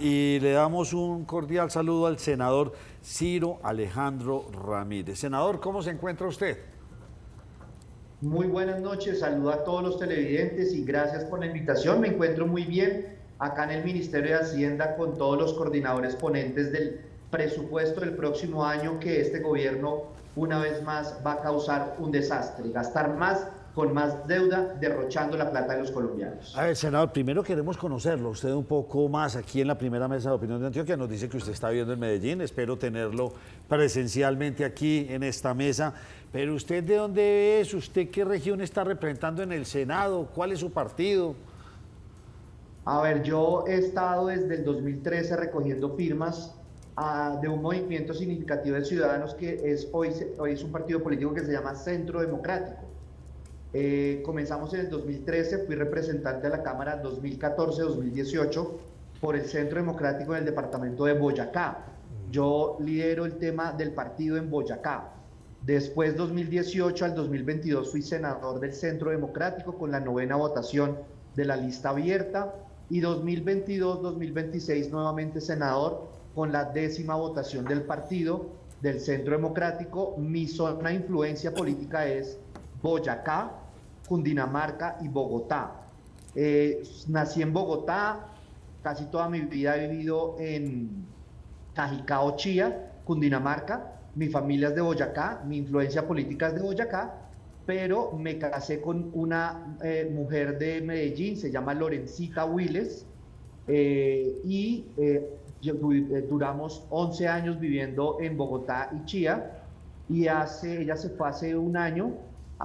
y le damos un cordial saludo al senador Ciro Alejandro Ramírez. Senador, ¿cómo se encuentra usted? Muy buenas noches, saludo a todos los televidentes y gracias por la invitación. Me encuentro muy bien acá en el Ministerio de Hacienda con todos los coordinadores ponentes del presupuesto del próximo año, que este gobierno una vez más va a causar un desastre, gastar más con más deuda, derrochando la plata de los colombianos. A ver, senador, primero queremos conocerlo, usted un poco más aquí en la primera mesa de opinión de Antioquia. Nos dice que usted está viviendo en Medellín, espero tenerlo presencialmente aquí en esta mesa. Pero usted, ¿de dónde es? ¿Usted qué región está representando en el Senado? ¿Cuál es su partido? A ver, yo he estado desde el 2013 recogiendo firmas de un movimiento significativo de ciudadanos que hoy es un partido político que se llama Centro Democrático. Comenzamos en el 2013, fui representante de la Cámara 2014-2018 por el Centro Democrático en el departamento de Boyacá. Yo lidero el tema del partido en Boyacá. Después, 2018 al 2022, fui senador del Centro Democrático con la 9ª votación de la lista abierta, y 2022-2026 nuevamente senador con la 10ª votación del partido del Centro Democrático. Mi zona de influencia política es Boyacá, Cundinamarca y Bogotá. Nací en Bogotá, casi toda mi vida he vivido en Cajicá, Chía, Cundinamarca. Mi familia es de Boyacá, mi influencia política es de Boyacá, pero me casé con una mujer de Medellín, se llama Lorencita Wiles, duramos 11 años viviendo en Bogotá y Chía, y ella se fue hace un año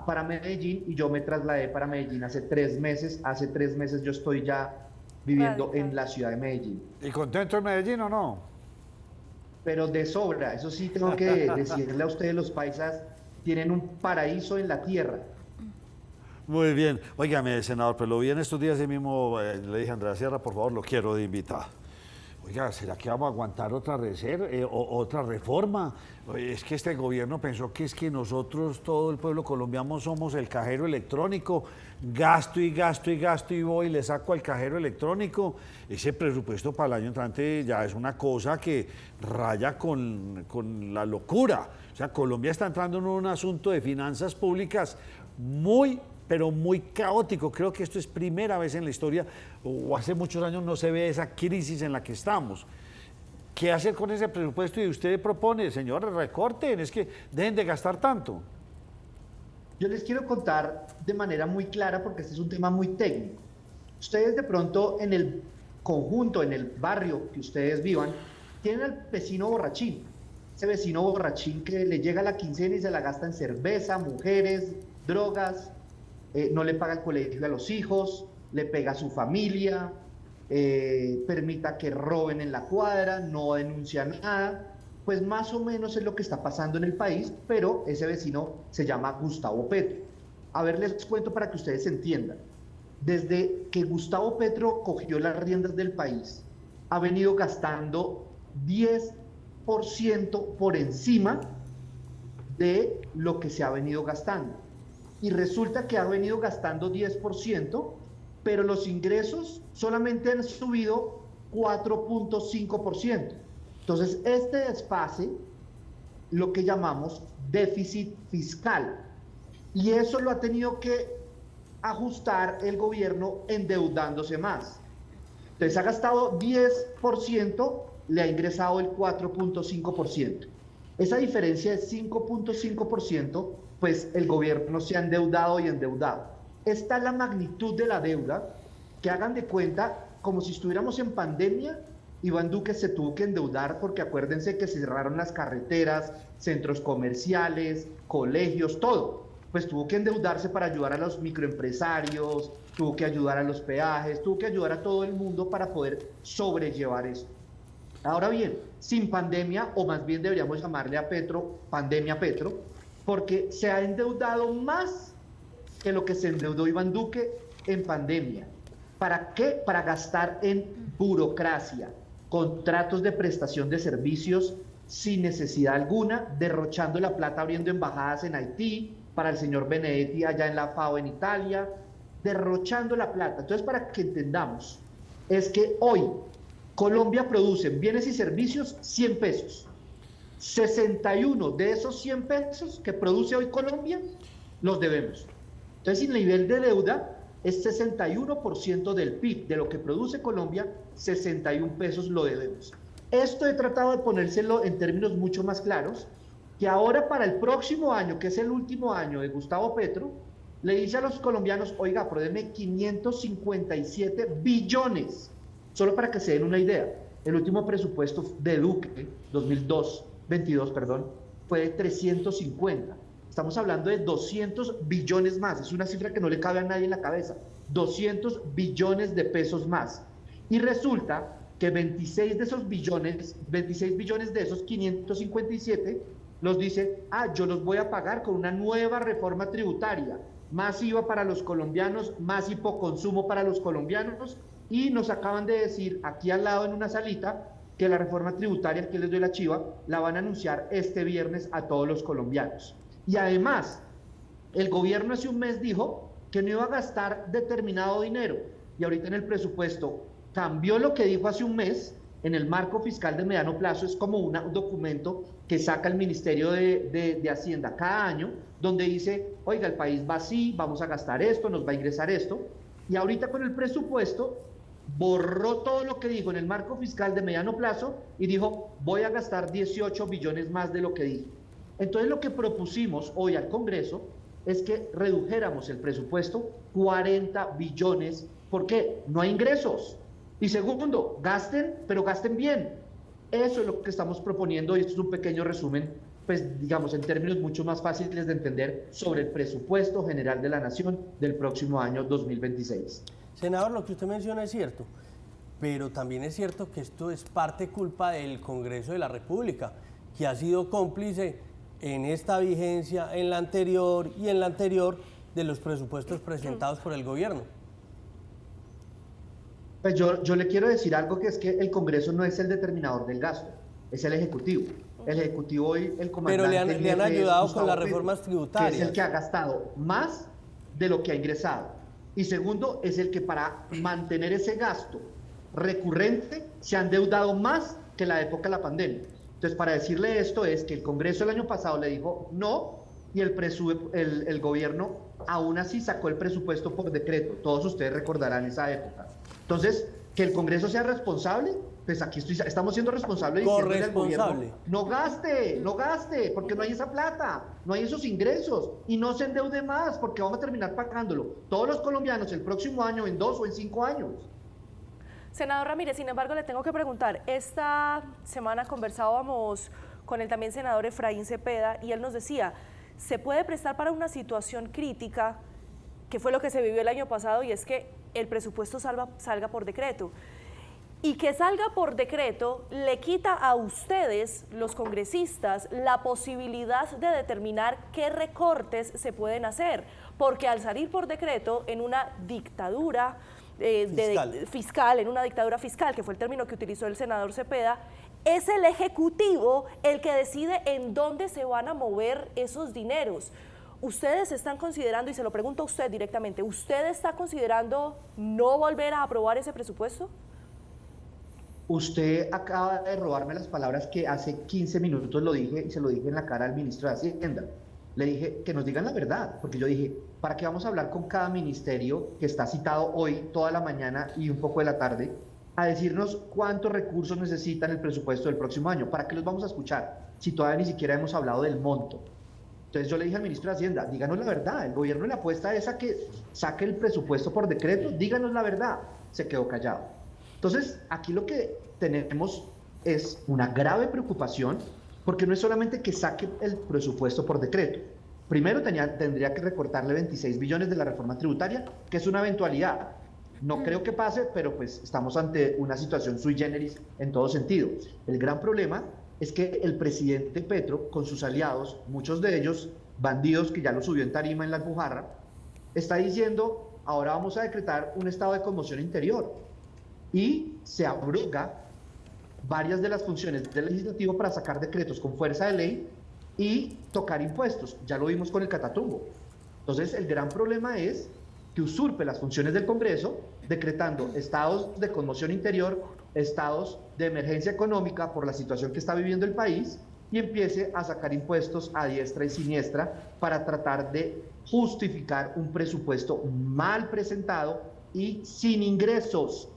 para Medellín y yo me trasladé para Medellín hace 3 meses. Hace 3 meses yo estoy ya viviendo en la ciudad de Medellín. ¿Y contento en Medellín o no? Pero de sobra, eso sí tengo que decirle a ustedes, los paisas tienen un paraíso en la tierra. Muy bien. Óigame, senador, pero lo vi en estos días y mismo le dije a Andrea Sierra, por favor, lo quiero de invitado. Oiga, ¿será que vamos a aguantar otra otra reforma? Es que este gobierno pensó que es que nosotros, todo el pueblo colombiano, somos el cajero electrónico. Gasto y gasto y gasto y voy y le saco al cajero electrónico. Ese presupuesto para el año entrante ya es una cosa que raya con la locura. O sea, Colombia está entrando en un asunto de finanzas públicas pero muy caótico. Creo que esto es primera vez en la historia, o hace muchos años no se ve esa crisis en la que estamos. ¿Qué hacer con ese presupuesto? Y usted propone, señores, recorten, es que dejen de gastar tanto. Yo les quiero contar de manera muy clara, porque este es un tema muy técnico. Ustedes de pronto en el conjunto, en el barrio que ustedes vivan, tienen al vecino borrachín. Ese vecino borrachín que le llega la quincena y se la gasta en cerveza, mujeres, drogas, no le paga el colegio a los hijos, le pega a su familia, permita que roben en la cuadra, no denuncia nada. Pues más o menos es lo que está pasando en el país, pero ese vecino se llama Gustavo Petro. A ver, les cuento para que ustedes entiendan. Desde que Gustavo Petro cogió las riendas del país, ha venido gastando 10% por encima de lo que se ha venido gastando. Y resulta que ha venido gastando 10%, pero los ingresos solamente han subido 4.5%. Entonces, este desfase, lo que llamamos déficit fiscal, y eso lo ha tenido que ajustar el gobierno endeudándose más. Entonces, ha gastado 10%, le ha ingresado el 4.5%. Esa diferencia de 5.5%, pues el gobierno se ha endeudado y endeudado. Esta es la magnitud de la deuda, que hagan de cuenta como si estuviéramos en pandemia. Iván Duque se tuvo que endeudar porque acuérdense que se cerraron las carreteras, centros comerciales, colegios, todo. Pues tuvo que endeudarse para ayudar a los microempresarios, tuvo que ayudar a los peajes, tuvo que ayudar a todo el mundo para poder sobrellevar esto. Ahora bien, sin pandemia, o más bien deberíamos llamarle a Petro, pandemia Petro, porque se ha endeudado más que lo que se endeudó Iván Duque en pandemia. ¿Para qué? Para gastar en burocracia, contratos de prestación de servicios sin necesidad alguna, derrochando la plata abriendo embajadas en Haití, para el señor Benedetti allá en la FAO en Italia, derrochando la plata. Entonces, para que entendamos, es que hoy Colombia produce bienes y servicios 100 pesos. 61 de esos 100 pesos que produce hoy Colombia los debemos. Entonces, el nivel de deuda es 61% del PIB, de lo que produce Colombia, 61 pesos lo debemos. Esto he tratado de ponérselo en términos mucho más claros, que ahora para el próximo año, que es el último año de Gustavo Petro, le dice a los colombianos, oiga, pruébeme 557 billones, solo para que se den una idea. El último presupuesto de Duque, 2022, fue de 350. Estamos hablando de 200 billones más, es una cifra que no le cabe a nadie en la cabeza, 200 billones de pesos más. Y resulta que 26 billones de esos 557 los dice, yo los voy a pagar con una nueva reforma tributaria, más IVA para los colombianos, más hipoconsumo para los colombianos, y nos acaban de decir aquí al lado en una salita que la reforma tributaria, que les doy la chiva, la van a anunciar este viernes a todos los colombianos. Y además, el gobierno hace un mes dijo que no iba a gastar determinado dinero, y ahorita en el presupuesto cambió lo que dijo hace un mes. En el marco fiscal de mediano plazo es como un documento que saca el Ministerio de Hacienda cada año, donde dice, oiga, el país va así, vamos a gastar esto, nos va a ingresar esto, y ahorita con el presupuesto borró todo lo que dijo en el marco fiscal de mediano plazo y dijo, voy a gastar 18 billones más de lo que dije. Entonces lo que propusimos hoy al Congreso es que redujéramos el presupuesto 40 billones. ¿Por qué? No hay ingresos. Y segundo, gasten, pero gasten bien. Eso es lo que estamos proponiendo, y esto es un pequeño resumen, pues digamos en términos mucho más fáciles de entender, sobre el presupuesto general de la Nación del próximo año 2026. Senador, lo que usted menciona es cierto, pero también es cierto que esto es parte culpa del Congreso de la República, que ha sido cómplice en esta vigencia, en la anterior y en la anterior, de los presupuestos presentados por el gobierno. Pues yo le quiero decir algo, que es que el Congreso no es el determinador del gasto, es el Ejecutivo. El Ejecutivo hoy, el comandante... Pero le han ayudado con las reformas tributarias. Que es el que ha gastado más de lo que ha ingresado. Y segundo, es el que para mantener ese gasto recurrente se ha endeudado más que la época de la pandemia. Entonces, para decirle esto es que el Congreso el año pasado le dijo no, y el gobierno aún así sacó el presupuesto por decreto. Todos ustedes recordarán esa época. Entonces, que el Congreso sea responsable, pues aquí estamos siendo responsables diciéndole al gobierno, no gaste, porque no hay esa plata, no hay esos ingresos, y no se endeude más, porque vamos a terminar pagándolo todos los colombianos el próximo año, en 2 o en 5 años. Senador Ramírez, sin embargo, le tengo que preguntar, esta semana conversábamos con el también senador Efraín Cepeda, y él nos decía, se puede prestar para una situación crítica, que fue lo que se vivió el año pasado, y es que el presupuesto salga por decreto. Y que salga por decreto le quita a ustedes, los congresistas, la posibilidad de determinar qué recortes se pueden hacer, porque al salir por decreto en una dictadura fiscal, en una dictadura fiscal, que fue el término que utilizó el senador Cepeda, es el Ejecutivo el que decide en dónde se van a mover esos dineros. ¿Ustedes están considerando, y se lo pregunto a usted directamente, ¿usted está considerando no volver a aprobar ese presupuesto? Usted acaba de robarme las palabras que hace 15 minutos lo dije, y se lo dije en la cara al ministro de Hacienda. Le dije que nos digan la verdad, porque yo dije, ¿para qué vamos a hablar con cada ministerio que está citado hoy, toda la mañana y un poco de la tarde, a decirnos cuántos recursos necesitan el presupuesto del próximo año? ¿Para qué los vamos a escuchar si todavía ni siquiera hemos hablado del monto? Entonces yo le dije al ministro de Hacienda, díganos la verdad, el gobierno le apuesta a esa que saque el presupuesto por decreto, díganos la verdad. Se quedó callado. Entonces, aquí lo que tenemos es una grave preocupación, porque no es solamente que saque el presupuesto por decreto. Primero tendría que recortarle 26 billones de la reforma tributaria, que es una eventualidad. No creo que pase, pero pues estamos ante una situación sui generis en todo sentido. El gran problema es que el presidente Petro, con sus aliados, muchos de ellos bandidos, que ya lo subió en tarima en la Alpujarra, está diciendo, ahora vamos a decretar un estado de conmoción interior, y se abroga varias de las funciones del legislativo para sacar decretos con fuerza de ley y tocar impuestos. Ya lo vimos con el Catatumbo. Entonces, el gran problema es que usurpe las funciones del Congreso, decretando estados de conmoción interior estados de emergencia económica por la situación que está viviendo el país y empiece a sacar impuestos a diestra y siniestra para tratar de justificar un presupuesto mal presentado y sin ingresos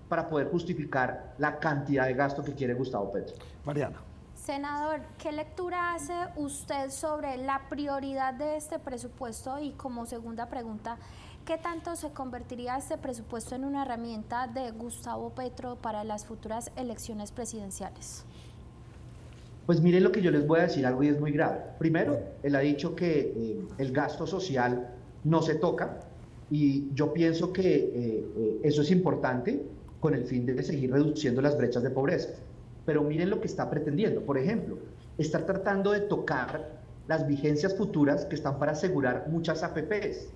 para poder justificar la cantidad de gasto que quiere Gustavo Petro. Mariana. Senador, ¿qué lectura hace usted sobre la prioridad de este presupuesto? Y como segunda pregunta, ¿qué tanto se convertiría este presupuesto en una herramienta de Gustavo Petro para las futuras elecciones presidenciales? Pues miren lo que yo les voy a decir, algo y es muy grave. Primero, él ha dicho que el gasto social no se toca y yo pienso que eso es importante con el fin de seguir reduciendo las brechas de pobreza. Pero miren lo que está pretendiendo. Por ejemplo, está tratando de tocar las vigencias futuras que están para asegurar muchas APPs.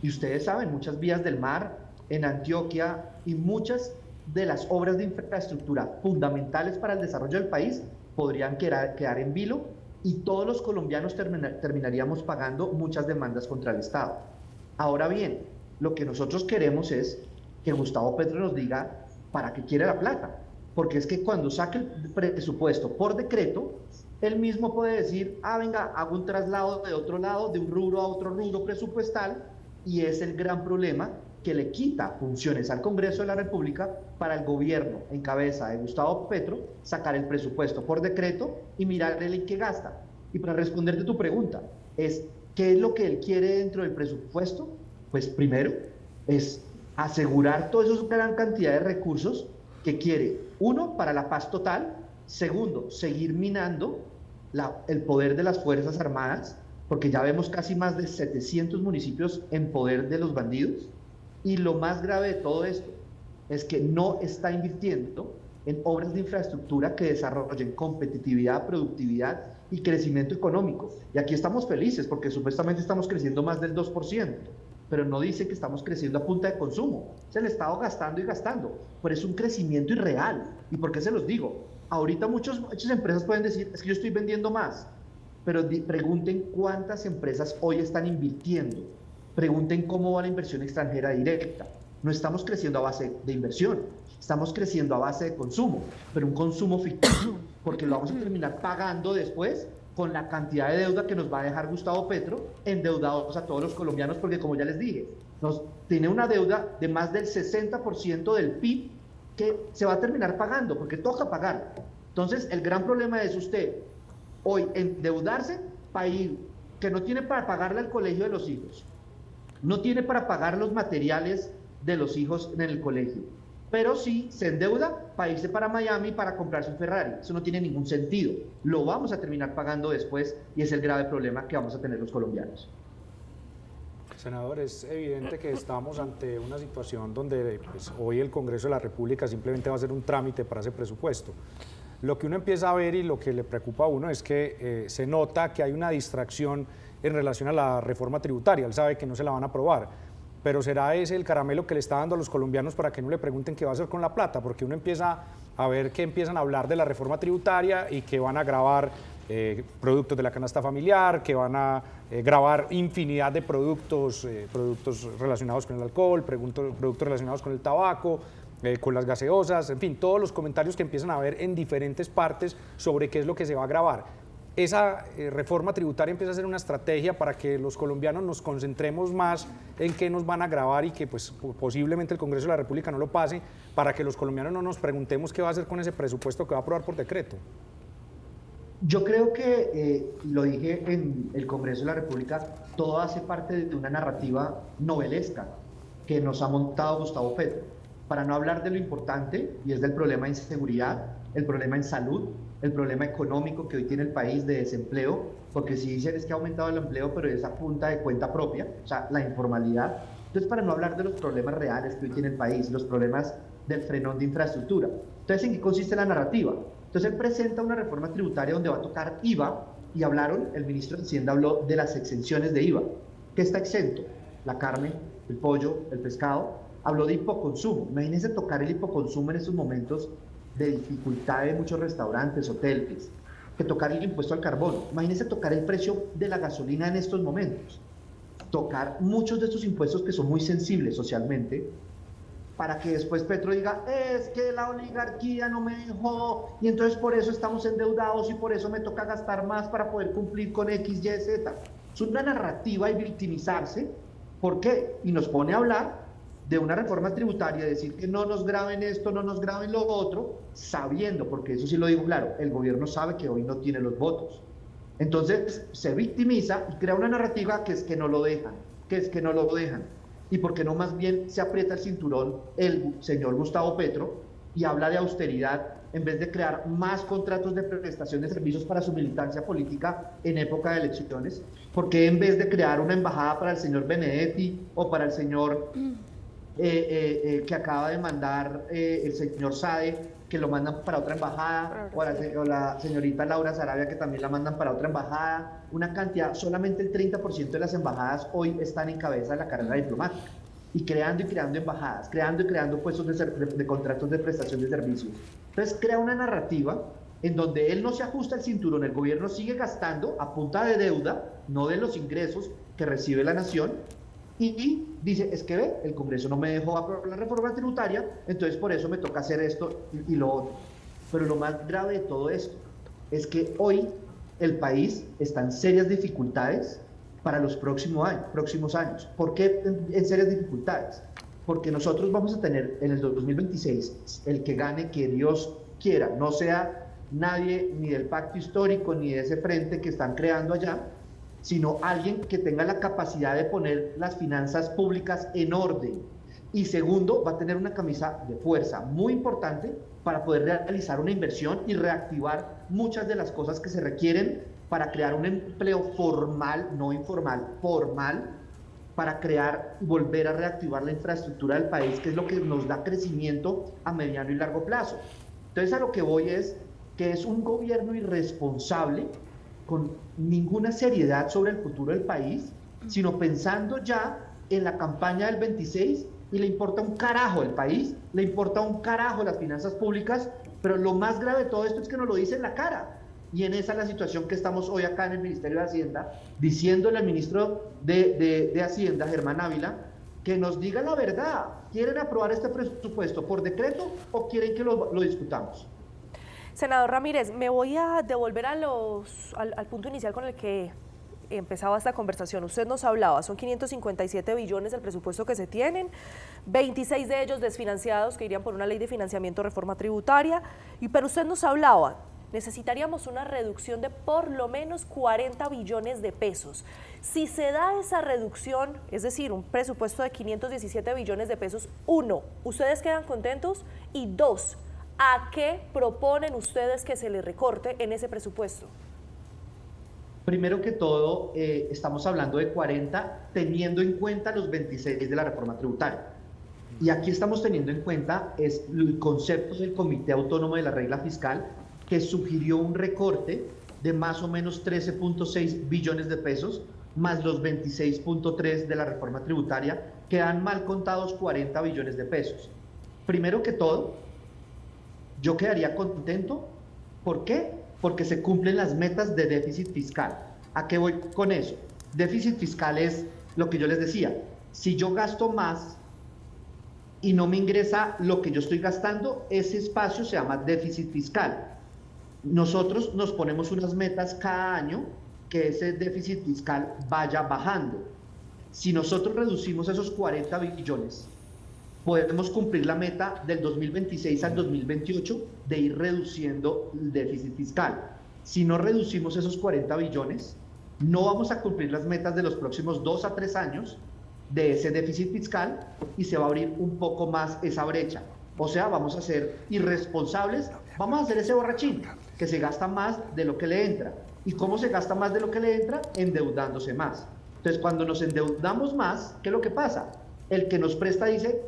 Y ustedes saben, muchas vías del mar en Antioquia y muchas de las obras de infraestructura fundamentales para el desarrollo del país podrían quedar en vilo y todos los colombianos terminaríamos pagando muchas demandas contra el Estado. Ahora bien, lo que nosotros queremos es que Gustavo Petro nos diga para qué quiere la plata, porque es que cuando saque el presupuesto por decreto, él mismo puede decir, venga, hago un traslado de otro lado, de un rubro a otro rubro presupuestal, y es el gran problema que le quita funciones al Congreso de la República para el gobierno en cabeza de Gustavo Petro sacar el presupuesto por decreto y mirar en qué gasta. Y para responderte tu pregunta, ¿qué es lo que él quiere dentro del presupuesto? Pues primero es asegurar toda esa gran cantidad de recursos que quiere, uno, para la paz total, segundo, seguir minando el poder de las Fuerzas Armadas, porque ya vemos casi más de 700 municipios en poder de los bandidos, y lo más grave de todo esto es que no está invirtiendo en obras de infraestructura que desarrollen competitividad, productividad y crecimiento económico. Y aquí estamos felices porque supuestamente estamos creciendo más del 2%, pero no dice que estamos creciendo a punta de consumo. Es el Estado gastando y gastando, pero es un crecimiento irreal. ¿Y por qué se los digo? Ahorita muchas empresas pueden decir, es que yo estoy vendiendo más, pero pregunten cuántas empresas hoy están invirtiendo. Pregunten cómo va la inversión extranjera directa. No estamos creciendo a base de inversión, estamos creciendo a base de consumo, pero un consumo ficticio, porque lo vamos a terminar pagando después con la cantidad de deuda que nos va a dejar Gustavo Petro, endeudados a todos los colombianos, porque como ya les dije, tiene una deuda de más del 60% del PIB que se va a terminar pagando, porque toca pagar. Entonces, el gran problema es usted hoy endeudarse para ir, que no tiene para pagarle al colegio de los hijos, no tiene para pagar los materiales de los hijos en el colegio, pero sí se endeuda para irse para Miami para comprarse un Ferrari. Eso no tiene ningún sentido. Lo vamos a terminar pagando después y es el grave problema que vamos a tener los colombianos. Senador, es evidente que estamos ante una situación donde pues, hoy el Congreso de la República simplemente va a hacer un trámite para ese presupuesto. Lo que uno empieza a ver y lo que le preocupa a uno es que se nota que hay una distracción en relación a la reforma tributaria. Él sabe que no se la van a aprobar, pero ¿será ese el caramelo que le está dando a los colombianos para que no le pregunten qué va a hacer con la plata? Porque uno empieza a ver que empiezan a hablar de la reforma tributaria y que van a gravar productos de la canasta familiar, que van a gravar infinidad de productos relacionados con el alcohol, productos relacionados con el tabaco, con las gaseosas, en fin, todos los comentarios que empiezan a ver en diferentes partes sobre qué es lo que se va a gravar. Esa reforma tributaria empieza a ser una estrategia para que los colombianos nos concentremos más en qué nos van a grabar y que pues, posiblemente el Congreso de la República no lo pase, para que los colombianos no nos preguntemos qué va a hacer con ese presupuesto que va a aprobar por decreto. Yo creo que, lo dije en el Congreso de la República, todo hace parte de una narrativa novelesca que nos ha montado Gustavo Petro, para no hablar de lo importante, y es del problema de inseguridad, el problema en salud, el problema económico que hoy tiene el país de desempleo, porque si dicen es que ha aumentado el empleo, pero es a punta de cuenta propia, o sea, la informalidad. Entonces, para no hablar de los problemas reales que hoy tiene el país, los problemas del frenón de infraestructura. Entonces, ¿en qué consiste la narrativa? Entonces, él presenta una reforma tributaria donde va a tocar IVA, y el ministro de Hacienda habló de las exenciones de IVA. ¿Qué está exento? La carne, el pollo, el pescado. Habló de hipoconsumo. Imagínense tocar el hipoconsumo en estos momentos de dificultad de muchos restaurantes, hoteles, que tocar el impuesto al carbono. Imagínense tocar el precio de la gasolina en estos momentos, tocar muchos de estos impuestos que son muy sensibles socialmente, para que después Petro diga, es que la oligarquía no me dejó y entonces por eso estamos endeudados y por eso me toca gastar más para poder cumplir con X, Y, Z. Es una narrativa y victimizarse. ¿Por qué? Y nos pone a hablar de una reforma tributaria, decir que no nos graben esto, no nos graben lo otro, sabiendo, porque eso sí lo digo claro, el gobierno sabe que hoy no tiene los votos. Entonces se victimiza y crea una narrativa que es que no lo dejan, que es que no lo dejan. Y porque no más bien se aprieta el cinturón el señor Gustavo Petro y habla de austeridad en vez de crear más contratos de prestación de servicios para su militancia política en época de elecciones. Porque en vez de crear una embajada para el señor Benedetti o para el señor que acaba de mandar el señor Sade, que lo mandan para otra embajada, o la señorita Laura Sarabia, que también la mandan para otra embajada, una cantidad, solamente el 30% de las embajadas hoy están en cabeza de la carrera diplomática, y creando embajadas, creando y creando puestos de contratos de prestación de servicios. Entonces crea una narrativa en donde él no se ajusta el cinturón, el gobierno sigue gastando a punta de deuda, no de los ingresos que recibe la nación, y dice, es que ve, el Congreso no me dejó aprobar la reforma tributaria, entonces por eso me toca hacer esto y lo otro. Pero lo más grave de todo esto es que hoy el país está en serias dificultades para los próximos años. ¿Por qué en serias dificultades? Porque nosotros vamos a tener en el 2026, el que gane, que Dios quiera, no sea nadie ni del pacto histórico ni de ese frente que están creando allá, sino alguien que tenga la capacidad de poner las finanzas públicas en orden. Y segundo, va a tener una camisa de fuerza muy importante para poder realizar una inversión y reactivar muchas de las cosas que se requieren para crear un empleo formal, no informal, formal, para crear y volver a reactivar la infraestructura del país, que es lo que nos da crecimiento a mediano y largo plazo. Entonces a lo que voy es que es un gobierno irresponsable, con ninguna seriedad sobre el futuro del país, sino pensando ya en la campaña del 26, y le importa un carajo el país, le importa un carajo las finanzas públicas, pero lo más grave de todo esto es que nos lo dice en la cara. Y en esa es la situación que estamos hoy acá en el Ministerio de Hacienda, diciéndole al ministro de Hacienda, Germán Ávila, que nos diga la verdad. ¿Quieren aprobar este presupuesto por decreto o quieren que lo discutamos? Senador Ramírez, me voy a devolver al punto inicial con el que empezaba esta conversación. Usted nos hablaba, son 557 billones el presupuesto que se tienen, 26 de ellos desfinanciados que irían por una ley de financiamiento, reforma tributaria, pero usted nos hablaba, necesitaríamos una reducción de por lo menos 40 billones de pesos. Si se da esa reducción, es decir, un presupuesto de 517 billones de pesos, uno, ¿ustedes quedan contentos? Y dos, ¿a qué proponen ustedes que se le recorte en ese presupuesto? Primero que todo, estamos hablando de 40 teniendo en cuenta los 26 de la reforma tributaria. Y aquí estamos teniendo en cuenta es el concepto del Comité Autónomo de la Regla Fiscal, que sugirió un recorte de más o menos 13.6 billones de pesos, más los 26.3 de la reforma tributaria, quedan mal contados 40 billones de pesos. Primero que todo, yo quedaría contento. ¿Por qué? Porque se cumplen las metas de déficit fiscal. ¿A qué voy con eso? Déficit fiscal es lo que yo les decía. Si yo gasto más y no me ingresa lo que yo estoy gastando, ese espacio se llama déficit fiscal. Nosotros nos ponemos unas metas cada año que ese déficit fiscal vaya bajando. Si nosotros reducimos esos 40 billones, podemos cumplir la meta del 2026 al 2028 de ir reduciendo el déficit fiscal. Si no reducimos esos 40 billones, no vamos a cumplir las metas de los próximos 2 a 3 años de ese déficit fiscal y se va a abrir un poco más esa brecha. O sea, vamos a ser irresponsables, vamos a hacer ese borrachín que se gasta más de lo que le entra. ¿Y cómo se gasta más de lo que le entra? Endeudándose más. Entonces, cuando nos endeudamos más, ¿qué es lo que pasa? El que nos presta dice,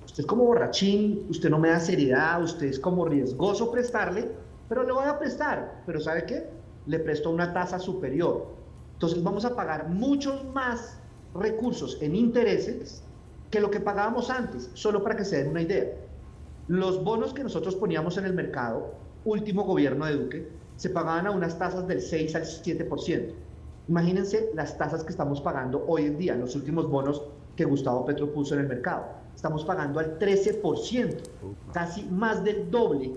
usted es como borrachín, usted no me da seriedad, usted es como riesgoso prestarle, pero le voy a prestar. Pero ¿sabe qué? Le presto una tasa superior. Entonces vamos a pagar muchos más recursos en intereses que lo que pagábamos antes, solo para que se den una idea. Los bonos que nosotros poníamos en el mercado, último gobierno de Duque, se pagaban a unas tasas del 6 al 7%. Imagínense las tasas que estamos pagando hoy en día, los últimos bonos que Gustavo Petro puso en el mercado. estamos pagando al 13%, casi más del doble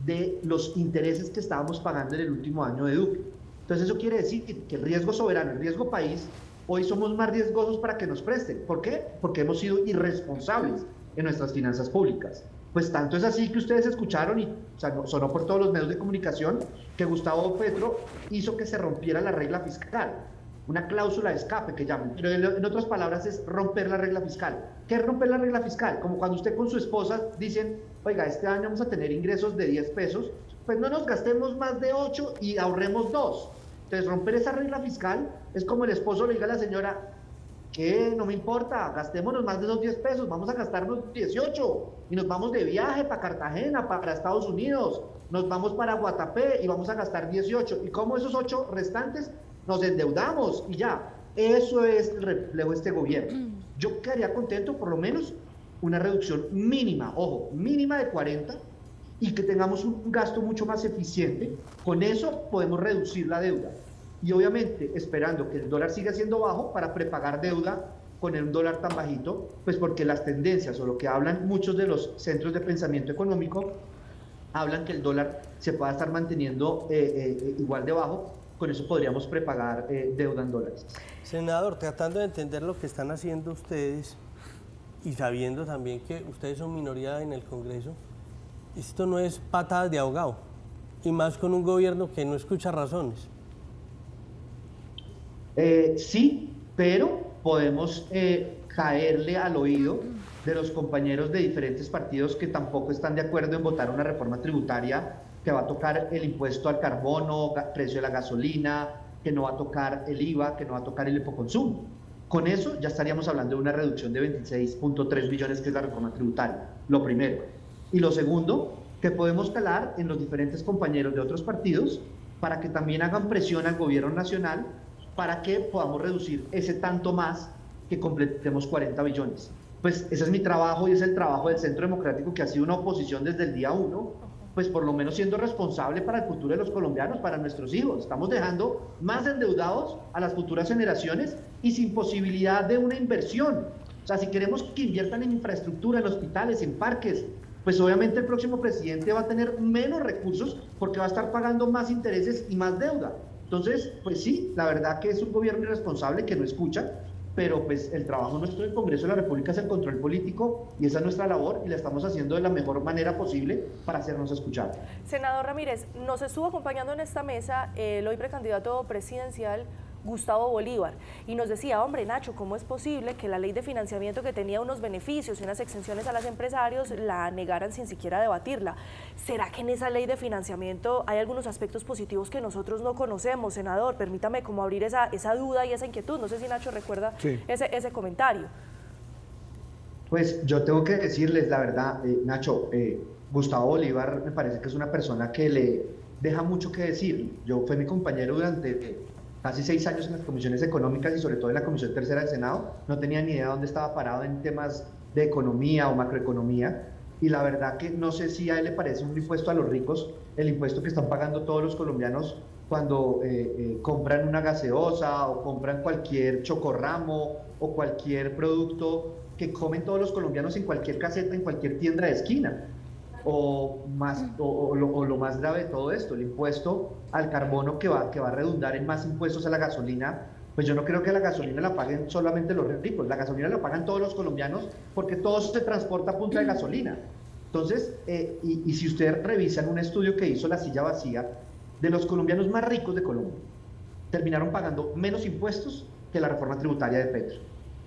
de los intereses que estábamos pagando en el último año de Duque. Entonces eso quiere decir que el riesgo soberano, el riesgo país, hoy somos más riesgosos para que nos presten. ¿Por qué? Porque hemos sido irresponsables en nuestras finanzas públicas. Pues tanto es así que ustedes escucharon, y sonó por todos los medios de comunicación, que Gustavo Petro hizo que se rompiera la regla fiscal, una cláusula de escape que llaman, pero en otras palabras es romper la regla fiscal. ¿Qué es romper la regla fiscal? Como cuando usted con su esposa dicen, oiga, este año vamos a tener ingresos de 10 pesos, pues no nos gastemos más de 8 y ahorremos 2. Entonces romper esa regla fiscal es como el esposo le diga a la señora, que no me importa, gastémonos más de esos 10 pesos, vamos a gastarnos 18 y nos vamos de viaje para Cartagena, para Estados Unidos, nos vamos para Guatapé y vamos a gastar 18. Y como esos 8 restantes nos endeudamos y ya. Eso es el reflejo de este gobierno. Yo quedaría contento por lo menos una reducción mínima, ojo, mínima de 40 y que tengamos un gasto mucho más eficiente. Con eso podemos reducir la deuda. Y obviamente esperando que el dólar siga siendo bajo para prepagar deuda con un dólar tan bajito, pues porque las tendencias o lo que hablan muchos de los centros de pensamiento económico hablan que el dólar se pueda estar manteniendo igual de bajo, con eso podríamos prepagar deuda en dólares. Senador, tratando de entender lo que están haciendo ustedes y sabiendo también que ustedes son minoría en el Congreso, esto no es patadas de ahogado, y más con un gobierno que no escucha razones. Sí, pero podemos caerle al oído de los compañeros de diferentes partidos que tampoco están de acuerdo en votar una reforma tributaria que va a tocar el impuesto al carbono, precio de la gasolina, que no va a tocar el IVA, que no va a tocar el hipoconsumo. Con eso ya estaríamos hablando de una reducción de 26.3 billones, que es la reforma tributaria, lo primero. Y lo segundo, que podemos calar en los diferentes compañeros de otros partidos para que también hagan presión al gobierno nacional para que podamos reducir ese tanto más, que completemos 40 billones. Pues ese es mi trabajo y es el trabajo del Centro Democrático, que ha sido una oposición desde el día 1, pues por lo menos siendo responsable para el futuro de los colombianos, para nuestros hijos. Estamos dejando más endeudados a las futuras generaciones y sin posibilidad de una inversión. O sea, si queremos que inviertan en infraestructura, en hospitales, en parques, pues obviamente el próximo presidente va a tener menos recursos porque va a estar pagando más intereses y más deuda. Entonces, pues sí, la verdad que es un gobierno irresponsable que no escucha, pero pues el trabajo nuestro del Congreso de la República es el control político y esa es nuestra labor y la estamos haciendo de la mejor manera posible para hacernos escuchar. Senador Ramírez, nos estuvo acompañando en esta mesa el hoy precandidato presidencial Gustavo Bolívar y nos decía, hombre Nacho, ¿cómo es posible que la ley de financiamiento, que tenía unos beneficios y unas exenciones a los empresarios, la negaran sin siquiera debatirla? ¿Será que en esa ley de financiamiento hay algunos aspectos positivos que nosotros no conocemos, senador? Permítame como abrir esa duda y esa inquietud. No sé si Nacho recuerda ese comentario. Pues yo tengo que decirles la verdad, Nacho, Gustavo Bolívar me parece que es una persona que le deja mucho que decir. Yo fui mi compañero durante casi 6 años en las comisiones económicas y sobre todo en la Comisión Tercera del Senado. No tenía ni idea dónde estaba parado en temas de economía o macroeconomía. Y la verdad que no sé si a él le parece un impuesto a los ricos, el impuesto que están pagando todos los colombianos cuando compran una gaseosa o compran cualquier chocorramo o cualquier producto que comen todos los colombianos en cualquier caseta, en cualquier tienda de esquina. O lo más grave de todo esto, el impuesto al carbono que va a redundar en más impuestos a la gasolina. Pues yo no creo que la gasolina la paguen solamente los ricos, la gasolina la pagan todos los colombianos porque todo se transporta a punta de gasolina. Entonces, y si ustedes revisan un estudio que hizo La Silla Vacía, de los colombianos más ricos de Colombia, terminaron pagando menos impuestos que la reforma tributaria de Petro.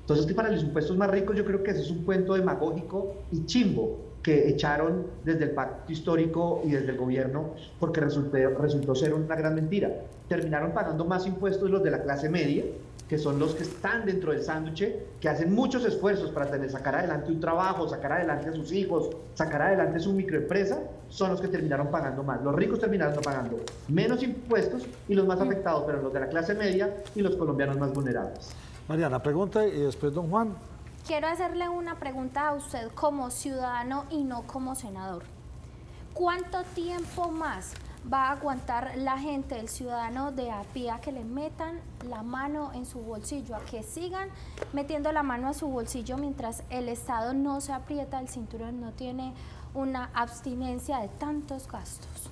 Entonces, que para los impuestos más ricos yo creo que ese es un cuento demagógico y chimbo que echaron desde el pacto histórico y desde el gobierno, porque resultó ser una gran mentira. Terminaron pagando más impuestos los de la clase media, que son los que están dentro del sándwich, que hacen muchos esfuerzos para sacar adelante un trabajo, sacar adelante a sus hijos, sacar adelante su microempresa, son los que terminaron pagando más. Los ricos terminaron pagando menos impuestos y los más afectados fueron los de la clase media y los colombianos más vulnerables. Mariana, pregunta y después don Juan. Quiero hacerle una pregunta a usted como ciudadano y no como senador. ¿Cuánto tiempo más va a aguantar la gente, el ciudadano de a pie, a que le metan la mano en su bolsillo, a que sigan metiendo la mano a su bolsillo mientras el Estado no se aprieta el cinturón, no tiene una abstinencia de tantos gastos?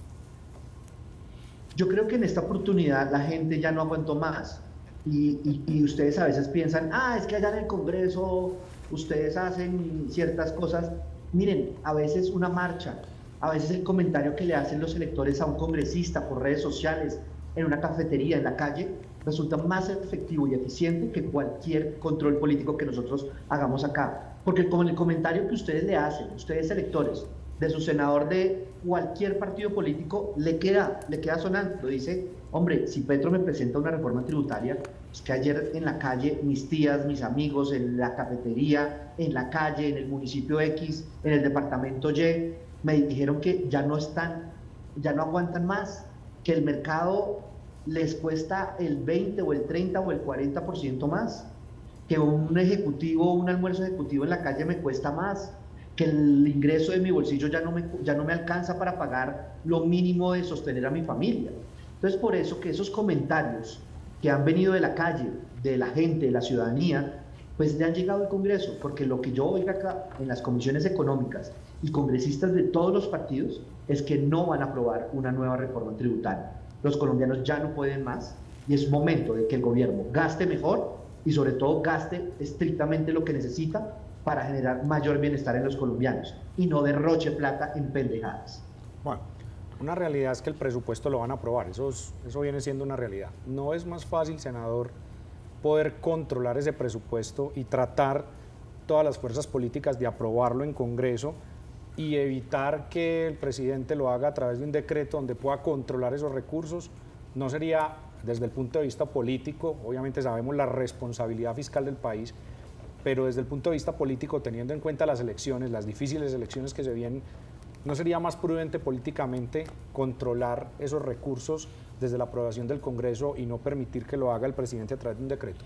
Yo creo que en esta oportunidad la gente ya no aguantó más. Y ustedes a veces piensan, es que allá en el Congreso ustedes hacen ciertas cosas. Miren, a veces una marcha, a veces el comentario que le hacen los electores a un congresista por redes sociales, en una cafetería, en la calle, resulta más efectivo y eficiente que cualquier control político que nosotros hagamos acá. Porque con el comentario que ustedes le hacen, ustedes electores, de su senador de cualquier partido político, le queda sonando. Dice, hombre, si Petro me presenta una reforma tributaria, es que ayer en la calle mis tías, mis amigos, en la cafetería, en la calle, en el municipio X, en el departamento Y, me dijeron que ya no aguantan más, que el mercado les cuesta el 20 o el 30 o el 40% más, que un almuerzo ejecutivo en la calle me cuesta más, que el ingreso de mi bolsillo ya no me alcanza para pagar lo mínimo de sostener a mi familia. Entonces, por eso que esos comentarios que han venido de la calle, de la gente, de la ciudadanía, pues le han llegado al Congreso, porque lo que yo oiga acá en las comisiones económicas y congresistas de todos los partidos es que no van a aprobar una nueva reforma tributaria. Los colombianos ya no pueden más y es momento de que el gobierno gaste mejor y sobre todo gaste estrictamente lo que necesita para generar mayor bienestar en los colombianos y no derroche plata en pendejadas. Bueno, una realidad es que el presupuesto lo van a aprobar, eso viene siendo una realidad. No es más fácil, senador, poder controlar ese presupuesto y tratar todas las fuerzas políticas de aprobarlo en Congreso y evitar que el presidente lo haga a través de un decreto donde pueda controlar esos recursos? No sería, desde el punto de vista político, obviamente sabemos la responsabilidad fiscal del país, pero desde el punto de vista político, teniendo en cuenta las elecciones, las difíciles elecciones que se vienen, ¿no sería más prudente políticamente controlar esos recursos desde la aprobación del Congreso y no permitir que lo haga el presidente a través de un decreto?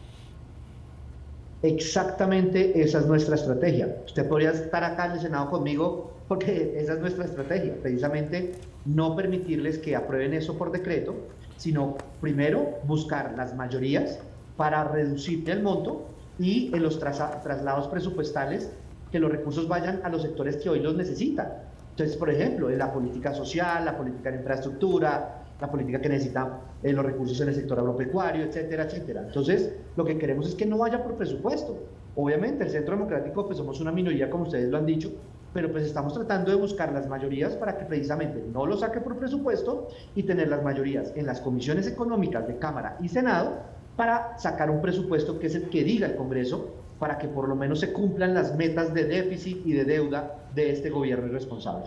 Exactamente esa es nuestra estrategia. Usted podría estar acá en el Senado conmigo porque esa es nuestra estrategia, precisamente no permitirles que aprueben eso por decreto, sino primero buscar las mayorías para reducir el monto y en los traslados presupuestales que los recursos vayan a los sectores que hoy los necesitan. Entonces, por ejemplo, en la política social, la política de infraestructura, la política que necesita los recursos en el sector agropecuario, etcétera, etcétera. Entonces, lo que queremos es que no vaya por presupuesto. Obviamente, el Centro Democrático, pues somos una minoría, como ustedes lo han dicho, pero pues estamos tratando de buscar las mayorías para que precisamente no lo saque por presupuesto y tener las mayorías en las comisiones económicas de Cámara y Senado para sacar un presupuesto que es el que diga el Congreso, para que por lo menos se cumplan las metas de déficit y de deuda de este gobierno irresponsable.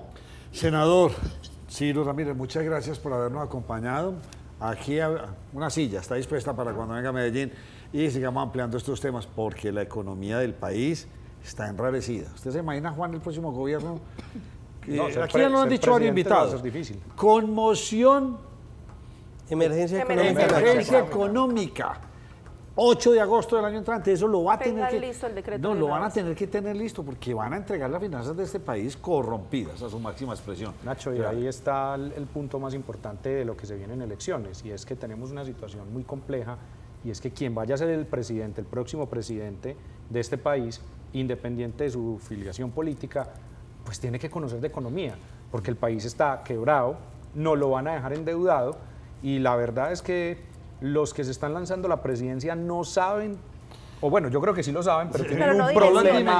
Senador Ciro Ramírez, muchas gracias por habernos acompañado. Aquí una silla está dispuesta para cuando venga a Medellín y sigamos ampliando estos temas, porque la economía del país está enrarecida. ¿Usted se imagina, Juan, el próximo gobierno? Aquí ya lo han dicho varios invitados. Conmoción, Emergencia económica. 8 de agosto del año entrante, eso lo va a tener que... listo el decreto. No, lo van a tener que tener listo porque van a entregar las finanzas de este país corrompidas a su máxima expresión. Nacho, y ahí está el punto más importante de lo que se viene en elecciones, y es que tenemos una situación muy compleja, y es que quien vaya a ser el presidente, el próximo presidente de este país, independiente de su filiación política, pues tiene que conocer de economía, porque el país está quebrado, no lo van a dejar endeudado, y la verdad es que los que se están lanzando la presidencia no saben, o bueno, yo creo que sí lo saben, pero tienen un problema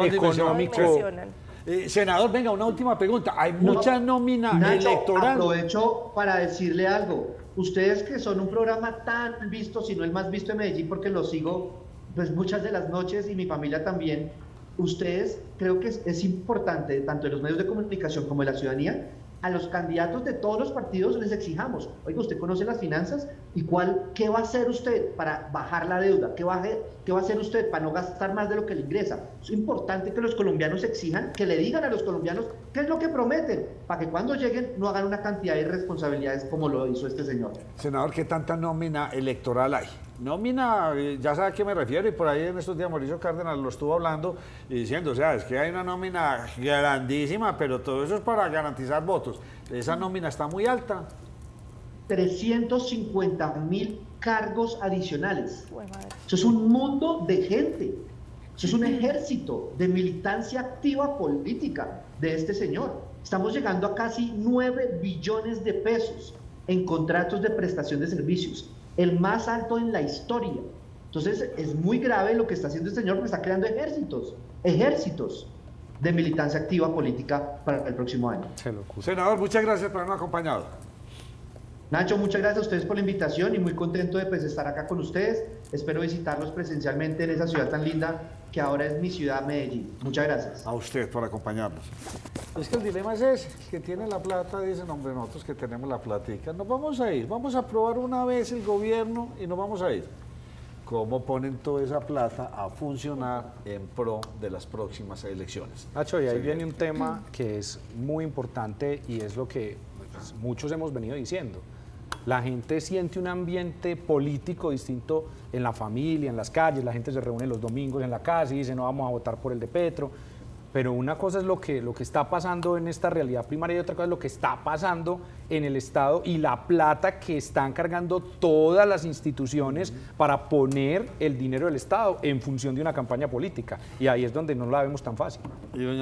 económico. Senador, venga, una última pregunta. Hay mucha nómina electoral. Aprovecho para decirle algo. Ustedes que son un programa tan visto, si no el más visto de Medellín, porque lo sigo pues muchas de las noches y mi familia también, ustedes creo que es importante, tanto en los medios de comunicación como en la ciudadanía, a los candidatos de todos los partidos les exijamos, oiga, usted conoce las finanzas y qué va a hacer usted para bajar la deuda, qué va a hacer usted para no gastar más de lo que le ingresa. Es importante que los colombianos exijan, que le digan a los colombianos qué es lo que prometen, para que cuando lleguen no hagan una cantidad de irresponsabilidades como lo hizo este señor. Senador, ¿qué tanta nómina electoral hay? Nómina, ya sabe a qué me refiero, y por ahí en estos días Mauricio Cárdenas lo estuvo hablando y diciendo, o sea, es que hay una nómina grandísima, pero todo eso es para garantizar votos. Esa nómina está muy alta. 350.000 cargos adicionales. Uy, madre. Eso es un mundo de gente. Eso es un ejército de militancia activa política de este señor. Estamos llegando a casi 9 billones de pesos en contratos de prestación de servicios, el más alto en la historia. Entonces es muy grave lo que está haciendo este señor, porque está creando ejércitos de militancia activa política para el próximo año. Senador, muchas gracias por habernos acompañado. Nacho, muchas gracias a ustedes por la invitación y muy contento de pues, estar acá con ustedes. Espero visitarlos presencialmente en esa ciudad tan linda que ahora es mi ciudad, Medellín. Muchas gracias. A usted por acompañarnos. Es que el dilema es ese, el que tiene la plata dicen, hombre, nosotros que tenemos la platica, nos vamos a ir, vamos a probar una vez el gobierno y nos vamos a ir. ¿Cómo ponen toda esa plata a funcionar en pro de las próximas elecciones? Nacho, y ahí viene un tema que es muy importante y es lo que pues, muchos hemos venido diciendo. La gente siente un ambiente político distinto en la familia, en las calles, la gente se reúne los domingos en la casa y dice no vamos a votar por el de Petro, pero una cosa es lo que está pasando en esta realidad primaria y otra cosa es lo que está pasando en el Estado y la plata que están cargando todas las instituciones para poner el dinero del Estado en función de una campaña política y ahí es donde no la vemos tan fácil. Y doña